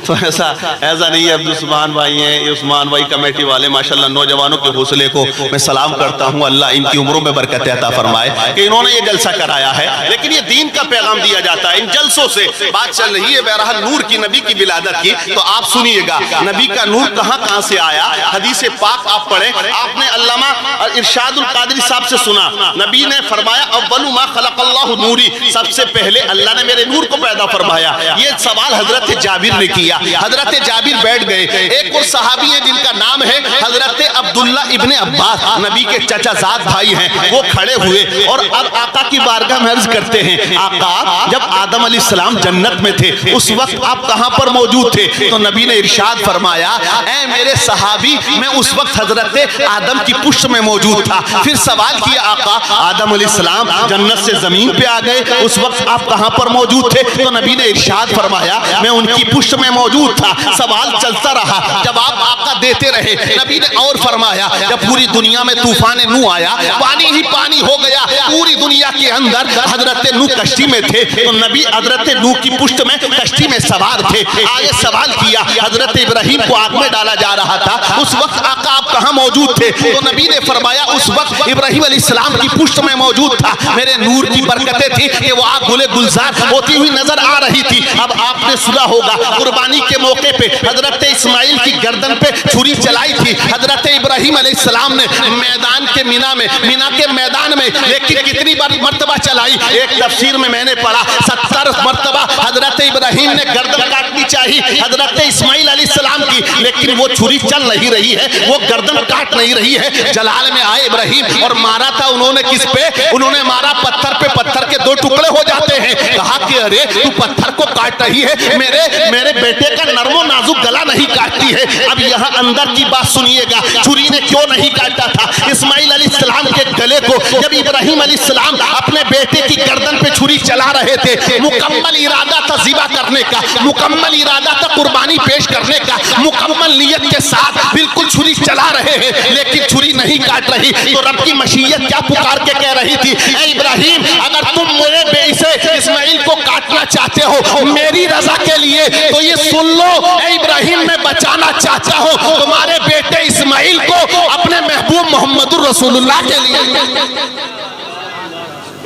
تو ایسا نہیں ہے۔ عبدالسمان بھائی ہیں، یہ عثمان بھائی کمیٹی والے، ماشاءاللہ نوجوانوں کے حوصلے کو میں سلام کرتا ہوں، اللہ ان کی عمروں میں برکت عطا فرمائے کہ انہوں نے یہ جلسہ کرایا ہے۔ لیکن یہ دین کا پیغام دیا جاتا ہے، ان جلسوں سے بات چل رہی ہے بہرحال نور کی، نبی کی ولادت کی، تو آپ سنیے گا نبی کا نور کہاں سے آیا۔ حدیث پاک آپ پڑھیں، آپ نے علامہ ارشاد القادری صاحب سے سنا، نبی نے فرمایا اول ما خلق اللہ نوری، سب سے پہلے اللہ نے میرے نور کو پیدا فرمایا۔ یہ سوال حضرت جابر نے کیا، حضرت جابر بیٹھ گئے. ایک اور صحابی ہیں جن کا نام ہے حضرت عبداللہ ابن عباس, نبی کے چچا زاد بھائی ہیں, وہ کھڑے ہوئے اور اب آقا کی بارگاہ میں عرض کرتے ہیں, آقا جب آدم علیہ السلام جنت میں تھے اس وقت آپ کہاں پر موجود تھے؟ تو نبی نے ارشاد فرمایا, اے میرے صحابی میں اس وقت حضرت آدم کی پشت میں موجود تھا. پھر سوال کیا, آقا آدم علیہ السلام جنت سے زمین پہ آ گئے, اس وقت آپ کہاں پر موجود تھے؟ تو نبی نے ارشاد فرمایا, میں ان کی پشت میں موجود تھا. سوال چلتا رہا, جواب آقا دیتے رہے. نبی نے اور فرمایا, جب پوری دنیا میں طوفان نوح آیا, پانی ہی پانی ہو گیا, پوری دنیا کے اندر حضرت نوح کشتی میں تھے, تو نبی حضرت نوح کی پشت میں کشتی میں سوار تھے. آگے سوال کیا, حضرت ابراہیم کو آگ میں ڈالا جا رہا تھا, اس وقت آقا آپ کہاں موجود تھے؟ تو نبی نے فرمایا, اس وقت ابراہیم علیہ السلام کی پشت میں موجود تھا. میرے نور کی برکتیں تھی کہ وہ آگ گلے گلزار ہوتی ہوئی نظر آ رہی تھی. اب آپ نے سنا ہوگا قربانی کے موقع پہ حضرت اسماعیل کی گردن پہ چھری چلائی تھی حضرت ابراہیم علیہ السلام نے میدان کے مینا کے میدان میں, لیکن کتنی بار مرتبہ چلائی؟ ایک تفسیر میں نے پڑھا 70 مرتبہ حضرت ابراہیم نے گردن کاٹنی چاہی حضرت اسماعیل علیہ السلام کی, لیکن وہ چھری چل نہیں رہی ہے, وہ گردن کاٹ نہیں رہی ہے. جلال میں آئے ابراہیم اور مارا تھا انہوں نے کس پہ؟ انہوں نے مارا پتھر پہ, پتھر کے 2 ٹکڑے ہو جاتے ہیں. کہا کہ ارے تو پتھر کو کاٹ رہی ہے, میرے بیٹے کا نرم و نازک گلا نہیں کاٹتی ہے. اب یہاں اندر کی بات سنیے گا, چھری نے کیوں نہیں کاٹا تھا اسماعیل علیہ السلام کے گلے کو؟ جب ابراہیم علیہ السلام اپنے بیٹے کی گردن پہ چھری چلا رہے تھے, مکمل ارادہ تھا ذبح کرنے کا, مکمل ارادہ تھا قربانی پیش کرنے کا, مکمل نیت کے ساتھ بالکل چھری چلا رہے ہیں, لیکن چھری نہیں کاٹ رہی. تو رب کی مشیت کیا پکار کے کہہ رہی تھی, اے ابراہیم اگر تم میرے بیٹے سے اسماعیل کو کاٹنا چاہتے ہو میری رضا کے لیے تو یہ سن لو, اے ابراہیم میں بچانا چاہتا ہوں تمہارے بیٹے اسماعیل کو اپنے محبوب محمد الرسول اللہ کے لیے.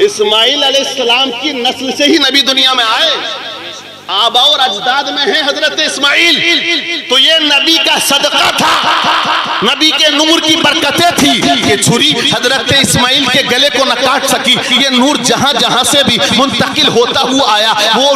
اسماعیل علیہ السلام کی نسل سے ہی نبی دنیا میں آئے, آبا اور اجداد میں ہیں حضرت اسماعیل, تو یہ نبی کا صدقہ تھا, نبی کے نور کی برکتیں تھی کہ چھری حضرت اسماعیل کے گلے کو نہ کاٹ سکی. یہ نور جہاں جہاں سے بھی منتقل ہوتا ہوا آیا, وہ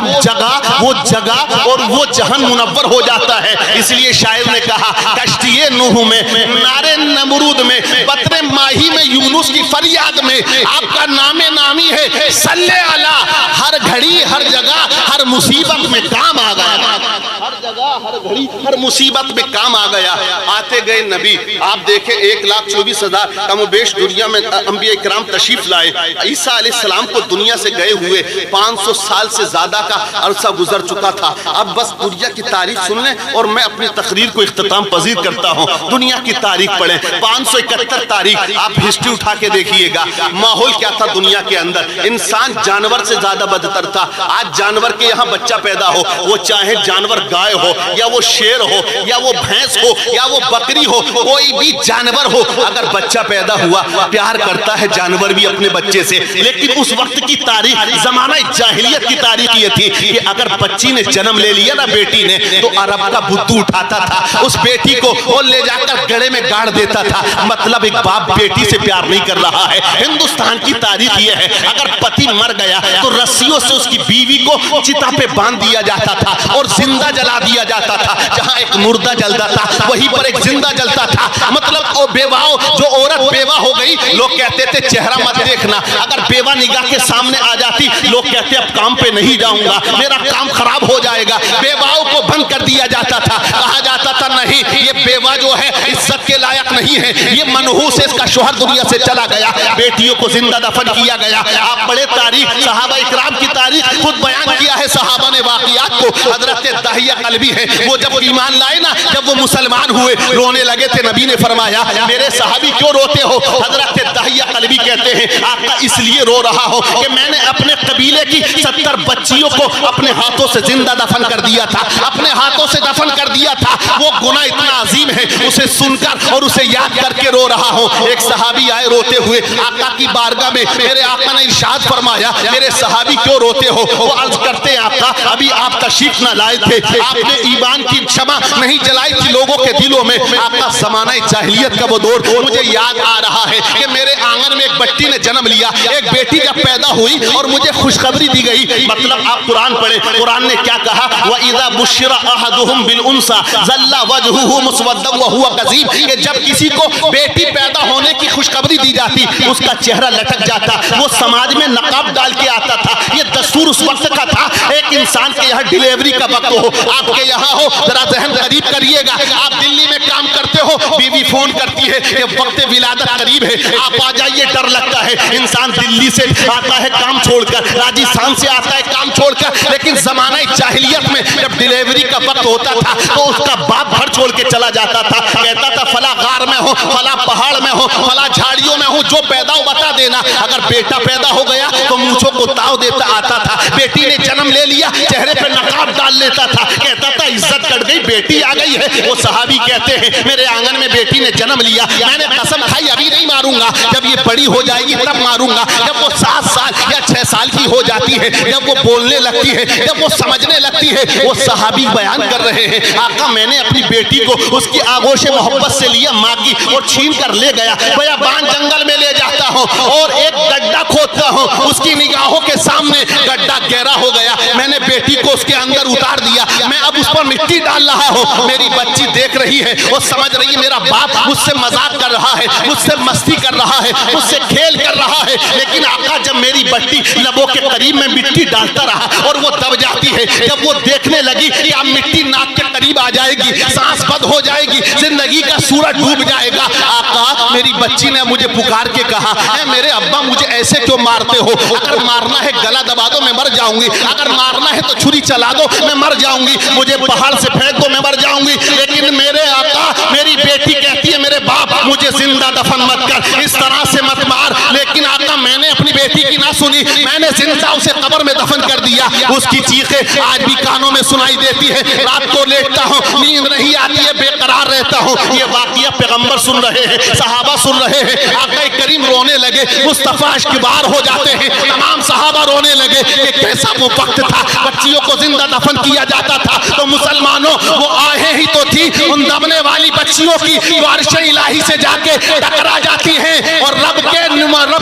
جگہ اور وہ جہان منور ہو جاتا ہے. اس لیے شاعر نے کہا, کشتی نوح میں, نارے نمرود میں, بطر ماہی میں, یونس کی فریاد میں آپ کا نام نامی ہے. صلی اللہ, ہر گھڑی ہر جگہ ہر مصیبت میں کام آ گیا, ہر جگہ ہر گھڑی ہر مصیبت میں کام آ گیا. آتے گئے نبی, آپ دیکھیں 1,24,000 کم و بیش دنیا میں انبیاء کرام تشریف لائے. عیسیٰ علیہ السلام کو دنیا سے گئے ہوئے 500 سال سے زیادہ کا عرصہ گزر چکا تھا. اب بس دنیا کی تاریخ سن لیں اور میں اپنی تقریر کو اختتام پذیر کرتا ہوں. دنیا کی تاریخ پڑھیں, 571 تاریخ, آپ ہسٹری اٹھا کے دیکھیے گا. ماحول کیا تھا دنیا کے اندر؟ انسان جانور سے زیادہ بدتر تھا. آج جانور کے یہاں بچہ پیدا ہو, وہ چاہے جانور گائے ہو یا وہ شیر ہو یا وہ بھینس ہو یا وہ بکری ہو, کوئی بھی جانور ہو, اگر بچہ پیدا ہوا پیار کرتا ہے جانور بھی اپنے بچے سے. لیکن اس وقت کی تاریخ, زمانہ جاہلیت کی تاریخ یہ تھی کہ اگر بچی نے جنم لے لیا نا بیٹی نے, تو عرب کا بدو اٹھاتا تھا, اس بیٹی کو وہ لے جا کر گڑے میں گاڑ دیتا تھا. مطلب ایک باپ بیٹی سے پیار نہیں کر رہا ہے. ہندوستان کی تاریخ یہ ہے, اگر پتی مر گیا تو رسیوں سے اس کی بیوی کو چتا پہ باندھ دیا جاتا تھا اور زندہ جلا دیا جاتا تھا. جہاں ایک مردہ جلتا تھا وہیں پر ایک زندہ جلتا تھا. مطلب وہ بیواؤں, جو عورت بیوہ ہو گئی, لوگ کہتے تھے چہرہ مت دیکھنا. اگر بیوہ نگاہ کے سامنے آ جاتی, لوگ کہتے اب کام پہ نہیں جاؤں گا, میرا کام خراب ہو جائے گا. بیواؤں کو بند کر دیا جاتا تھا. کہا جاتا تھا نہیں, یہ بیوہ جو ہے عزت کے لائق نہیں ہے, یہ منحوس ہے, اس کا شوہر دنیا سے چلا گیا. بیٹیوں کو زندہ دفن کیا گیا. آپ بڑے تاریخ, صحابہ اکرام کی تاریخ خود بیان کیا ہے صحابہ نے واقعات کو. حضرت داہیہ قلبی ہے, وہ جب ایمان لائے نا, جب وہ مسلمان ہوئے, رونے لگے تھے. نبی نے فرمایا میرے صحابی کیوں روتے ہو؟ حضرت داہیہ قلبی کہتے ہیں آقا اس لیے رو رہا ہو کہ میں نے اپنے قبیلے کی 70 بچیوں کو اپنے ہاتھوں سے زندہ دفن کر دیا تھا, اپنے ہاتھوں سے دفن کر دیا تھا. وہ گناہ اتنا عظیم ہے, اسے سن کر اور اسے یاد کر کے رو رہا ہوں. ایک صحابی آئے روتے ہوئے آقا کی بارگاہ میں, میرے آقا نے ارشاد فرمایا میرے صحابی کیوں روتے ہو؟ وہ عرض کرتے ہیں آقا ابھی آپ تشریف نہ لائے تھے, آپ نے ایمان کی شمع نہیں جلائی تھی, لوگوں لوگوں کے دلوں میں آقا زمانہ جاہلیت کا وہ دور مجھے یاد آ رہا ہے کہ میرے آنگن میں ایک بچی نے جنم لیا، ایک بیٹی جب پیدا ہوئی اور مجھے خوشخبری دی گئی. مطلب آپ قرآن پڑھیں، قرآن نے کیا کہا؟ وَإِذَا بُشِّرَ أَحَدُهُمْ بِالْأُنْثَى ظَلَّ وَجْهُهُ مُسْوَدًّا وَهُوَ كَظِيمٌ کہ جب کسی کو بیٹی پیدا ہونے کی خوشخبری دی جاتی اس کا چہرہ لٹک جاتا، وہ سماج میں نقاب ڈال کے آتا تھا. یہ دستور اس وقت کا تھا. ایک انسان کے یہاں ڈیلیوری کا وقت ہو، آپ کے یہاں ہو، ذرا ذہن قریب کریے گا. آپ دلی میں کام کرتے ہو، بیوی فون کرتی ہے کہ وقت ولادت قریب ہے، آپ آ جائیے، ڈر لگتا ہے. انسان دلی سے آتا ہے کام چھوڑ کر، راجستھان سے آتا ہے کام چھوڑ کر. لیکن زمانہ جاہلیت میں جب ڈیلیوری کا وقت ہوتا تھا تو اس کا باپ گھر چھوڑ کے چلا جاتا تھا، کہتا تھا فلاں غار میں ہوں، فلاں پہاڑ میں ہوں، فلاں جھاڑیوں میں ہوں، جو پیدا ہو بتا دینا. اگر بیٹا پیدا ہو گیا تو مونچھوں کو تاؤ دیتا آتا تھا. بیٹی نے جنم لے لیا، چہرے پہ نقاب ڈال لیتا تھا، کہتا تھا عزت کٹ گئی، بیٹی آ گئی ہے. وہ صحابی کہتے ہیں میرے آنگن میں بیٹی نے جنم لیا، میں نے قسم کھائی ابھی نہیں ماروں گا، جب یہ بڑی ہو جائے گی تب ماروں گا. جب وہ 7 سال یا 6 سال کی ہو جاتی ہے، جب وہ بولنے لگتی ہے، جب وہ سمجھنے لگتی ہے، وہ صحابی بیان کر رہے ہیں آقا میں نے اپنی بیٹی کو اس کی آغوش محبت سے لیا ماں کی اور چھین کر لے گیا، بیابان جنگل میں لے جاتا ہوں اور ایک گڈھا کھودتا ہوں، اس کی نگاہوں کے سامنے گڈھا گہرا ہو گیا، میں نے بیٹی کو اس کے اندر اتار دیا، میں اب اس پر مٹی ڈال رہا ہوں. میری بچی دیکھ رہی ہے، وہ سمجھ رہی ہے میرا باپ مجھ سے مذاق کر رہا ہے، مجھ سے مستی کر رہا ہے، مجھ سے کھیل کر رہا ہے. لیکن آقا جب میری بچی لبوں کے قریب میں مٹی ڈالتا رہا اور وہ دب جاتی ہے، جب وہ دیکھنے لگی کہ اب مٹی ناک کے قریب آ جائے گی، سانس بند ہو جائے گی، زندگی کا سورج ڈوب جائے گا، آقا میری بچی نے مجھے پکار کے کہا اے میرے ابا مجھے ایسے کیوں مارتے ہو؟ اگر مارنا ہے گلا دبا دو میں مر جاؤں گی، اگر مارنا ہے تو چھری چلا دو میں مر جاؤں گی، مجھے پہاڑ سے پھینک دو میں مر جاؤں گی. لیکن میرے آقا میری بیٹی کہتی ہے میرے باپ مجھے زندہ دفن مت کر، اس طرح سے مت مار. لیکن آقا میں نے اپنی بیٹی کی نہ سنی، میں نے زندہ اسے قبر میں دفن کر دیا. اس کی چیخیں آج بھی کانوں میں سنائی دیتی ہے، رات کو لیٹتا ہوں نیند نہیں آتی ہے، بے قرار رہتا ہوں. یہ واقعہ پیغمبر سن رہے ہیں، صحابہ سن رہے ہیں، آقا کریم رونے لگے، مصطفیٰ اشکبار ہو جاتے ہیں، تمام صحابہ رونے لگے کہ کیسا وہ وقت تھا، بچیوں کو زندہ دفن کیا جاتا تھا. تو مسلمانوں وہ آہیں ہی تو تھی ان دبنے والی بچیوں کی جو عرش الہی سے جا کے ٹکرا جاتی ہیں اور رب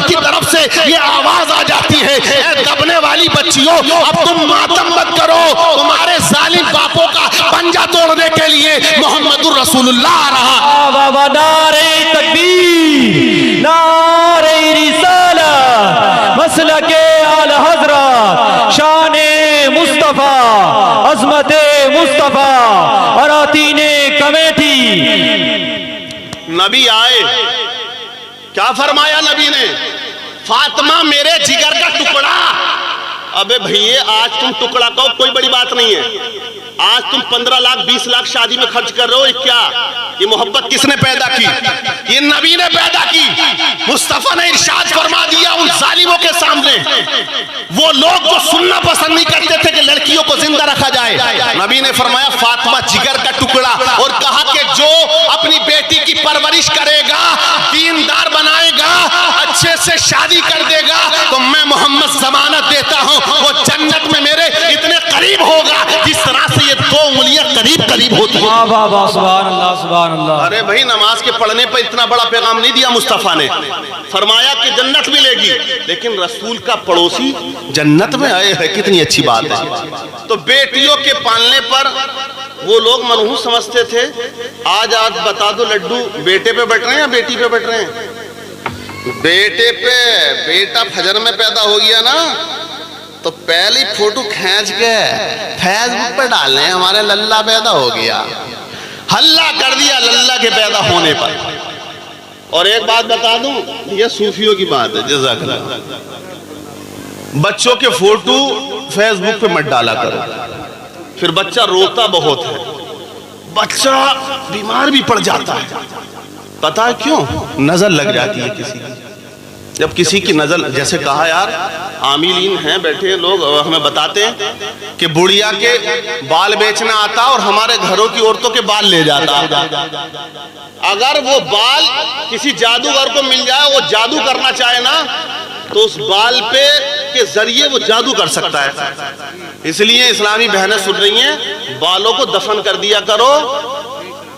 کی طرف سے یہ آواز آ جاتی ہے اے دبنے والی بچیوں اب تم ماتم مت کرو، تمہارے ظالم باپوں کا پنجہ توڑنے کے لیے محمد الرسول اللہ آ رہا. بابا نعرہ تکبیر، نعرہ رسالہ، مسلک اعلی حضرت، شان مصطفیٰ، عظمت مصطفیٰ، اراطین کمیٹی. نبی آئے، کیا فرمایا نبی نے؟ فاطمہ میرے جگر کا ٹکڑا. ابے بھئیے آج تم ٹکڑا کہو کوئی بڑی بات نہیں ہے، آج تم 15 لاکھ 20 لاکھ شادی میں خرچ کر رہے ہو، یہ کیا؟ یہ محبت کس نے پیدا کی؟ یہ نبی نے پیدا کی. مصطفیٰ نے ارشاد فرما دیا ان ظالموں کے سامنے، وہ لوگ جو سننا پسند نہیں کرتے تھے کہ لڑکیوں کو زندہ رکھا جائے، نبی نے فرمایا فاطمہ جگر کا ٹکڑا، اور کہا کہ جو اپنی بیٹی کی پرورش کرے گا، دیندار بنائے گا، اچھے سے شادی کر دے گا تو میں محمد ضمانت دیتا ہوں وہ جنت میں میرے اتنے قریب ہوگا جس طرح سے یہ 2 انگلیاں قریب ہوتی ہیں. سبحان اللہ سبحان اللہ. ارے بھائی نماز کے پڑھنے پر اتنا بڑا پیغام نہیں دیا مصطفیٰ نے، فرمایا کہ جنت ملے گی، لیکن رسول کا پڑوسی جنت میں آئے ہے، کتنی اچھی بات ہے. تو بیٹیوں کے پالنے پر وہ لوگ منحوس سمجھتے تھے. آج بتا دو لڈو بیٹے پہ بیٹھ رہے ہیں یا بیٹی پہ بیٹھ رہے ہیں؟ بیٹے پہ. بیٹا فجر میں پیدا ہو گیا نا تو پہلی فوٹو کھینچ کے فیس بک پہ ڈالنے ہیں ہمارے للہ پیدا ہو گیا، ہلہ کر دیا للہ کے پیدا ہونے پر. اور ایک بات بتا دوں، یہ صوفیوں کی بات ہے، جزاک اللہ، بچوں کے فوٹو فیس بک پہ مت ڈالا کرو، پھر بچہ روتا بہت ہے، بچہ بیمار بھی پڑ جاتا ہے. پتا ہے کیوں؟ نظر لگ جاتی ہے کسی کی. جب کسی کی نظر، جیسے کہا یار عاملین ہیں بیٹھے ہیں لوگ ہمیں بتاتے ہیں کہ بڑھیا کے بال بیچنا آتا اور ہمارے گھروں کی عورتوں کے بال لے جاتا. اگر وہ بال کسی جادوگر کو مل جائے، وہ جادو کرنا چاہے نا تو اس بال پہ کے ذریعے وہ جادو کر سکتا ہے. اس لیے اسلامی بہنیں سن رہی ہیں بالوں کو دفن کر دیا کرو.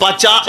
50,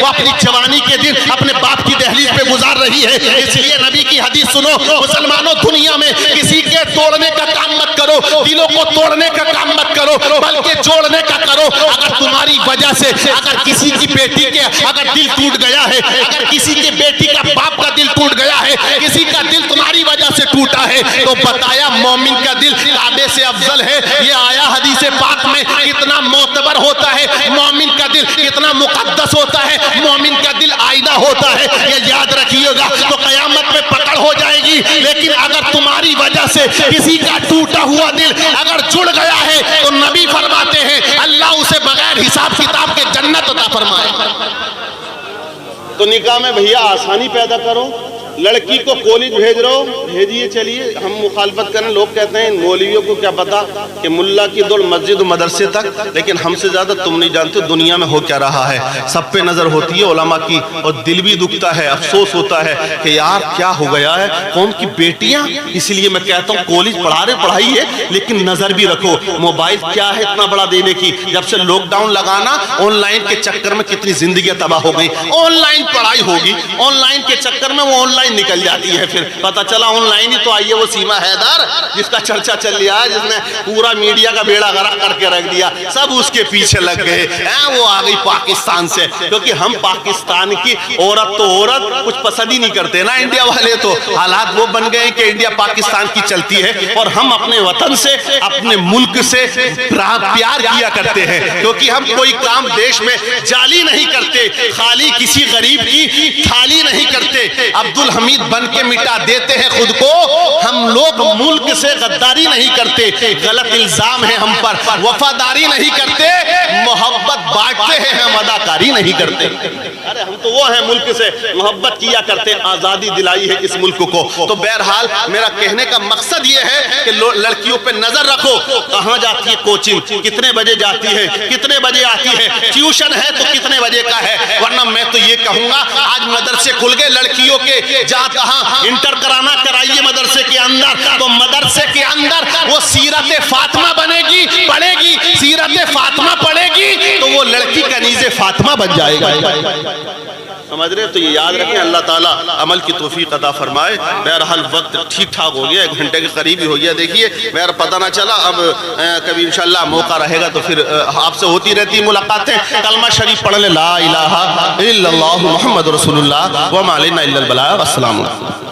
وہ اپنی جوانی کے دن اپنے باپ کی دہلیز پہ گزار رہی ہے. اس لیے نبی کی حدیث سنو مسلمانوں, دنیا میں کسی کے توڑنے کا کام مت کرو, دلوں کو توڑنے کا کام مت کرو, بلکہ جوڑنے کا کرو. اگر تمہاری وجہ سے اگر کسی کی بیٹی کے اگر دل ٹوٹ گیا ہے, اگر کسی کی بیٹی کا باپ کا دل ٹوٹ گیا ہے, کسی کا دل تمہاری وجہ سے ٹوٹا ہے, تو بتایا مومن کا دل کعبے سے افضل ہے. یہ آیا حدیث پاک میں کتنا معتبر ہوتا ہے, مومن کا دل کتنا مقدس ہوتا ہے, مومن کا دل آئینہ ہوتا ہے. یہ یاد رکھیے گا تو قیامت میں پکڑ ہو جائے گی. لیکن اگر تمہاری وجہ سے کسی کا ٹوٹا ہوا دل اگر جڑ گیا ہے تو نبی فرماتے ہیں اللہ اسے بغیر حساب کتاب کے جنت عطا فرمائے. تو نکاح میں بھیا آسانی پیدا کرو. لڑکی کو کالج بھیج رہا ہو, بھیجیے, چلیے. ہم مخالفت کریں, لوگ کہتے ہیں مولویوں کو کیا پتا کہ ملا کی دوڑ مسجد و مدرسے تک, لیکن ہم سے زیادہ تم نہیں جانتے دنیا میں ہو کیا رہا ہے. سب پہ نظر ہوتی ہے علماء کی, اور دل بھی دکھتا ہے, افسوس ہوتا ہے کہ یار کیا ہو گیا ہے قوم کی بیٹیاں. اس لیے میں کہتا ہوں کالج پڑھا رہے پڑھائی ہے, لیکن نظر بھی رکھو. موبائل کیا ہے اتنا بڑا دینے کی, جب سے لاک ڈاؤن لگانا آن لائن کے چکر میں کتنی زندگیاں تباہ ہو گئی. آن لائن پڑھائی ہوگی, آن لائن کے چکر میں وہ آن لائن نکل جاتی ہے. پھر پتا چلا آن لائن ہی تو آئی ہے وہ سیما حیدر جس کا چرچا چل رہا ہے, جس نے پورا میڈیا کا بیڑا غرق کر کے رکھ دیا. سب اس کے پیچھے لگ گئے. وہ آ گئی پاکستان سے, کیونکہ ہم پاکستان کی عورت تو عورت کچھ پسند ہی نہیں کرتے نا انڈیا والے. تو حالات وہ بن گئے کہ انڈیا پاکستان کی چلتی ہے, اور ہم اپنے وطن سے اپنے ملک سے پیار کیا کرتے ہیں, کیونکہ ہم کوئی کام دیش میں جعلی نہیں کرتے, خالی کسی غریب کی تھالی نہیں کرتے, عبدالحمید بن کے مٹا دیتے ہیں خود کو. ہم لوگ ملک سے غداری نہیں کرتے, غلط الزام ہے ہم پر, وفاداری نہیں کرتے, محبت بانٹتے ہیں, ہم اداکاری نہیں کرتے. ارے ہم تو وہ ہیں ملک سے محبت کیا کرتے, آزادی دلائی ہے اس ملک کو. تو بہرحال میرا کہنے کا مقصد یہ ہے کہ لڑکیوں پہ نظر رکھو, کہاں جاتی ہے کوچنگ, کتنے بجے جاتی ہے, کتنے بجے آتی ہے, ٹیوشن ہے تو کتنے بجے کا ہے. ورنہ میں تو یہ کہوں گا آج مدرسے کھل گئے لڑکیوں کے, جہاں کہاں انٹر کرانا کرائیے مدرسے کے اندر, تو مدرسے کے اندر وہ سیرت فاطمہ بنے گی, پڑھے گی, سیرت فاطمہ پڑھے گی تو وہ لڑکی کنیز فاطمہ بن جائے گا. سمجھ رہے؟ تو یہ یاد رکھیں, اللہ تعالیٰ عمل کی توفیق عطا فرمائے. بہرحال وقت ٹھیک ٹھاک ہو گیا, 1 گھنٹے کے قریب ہی ہو گیا. دیکھیے بہر پتہ نہ چلا, اب کبھی انشاءاللہ موقع رہے گا تو پھر آپ سے ہوتی رہتی ملاقاتیں. کلمہ شریف پڑھ لیں, لا الہ الا اللہ محمد رسول اللہ وما علینا الا البلاغ. السلام علیکم.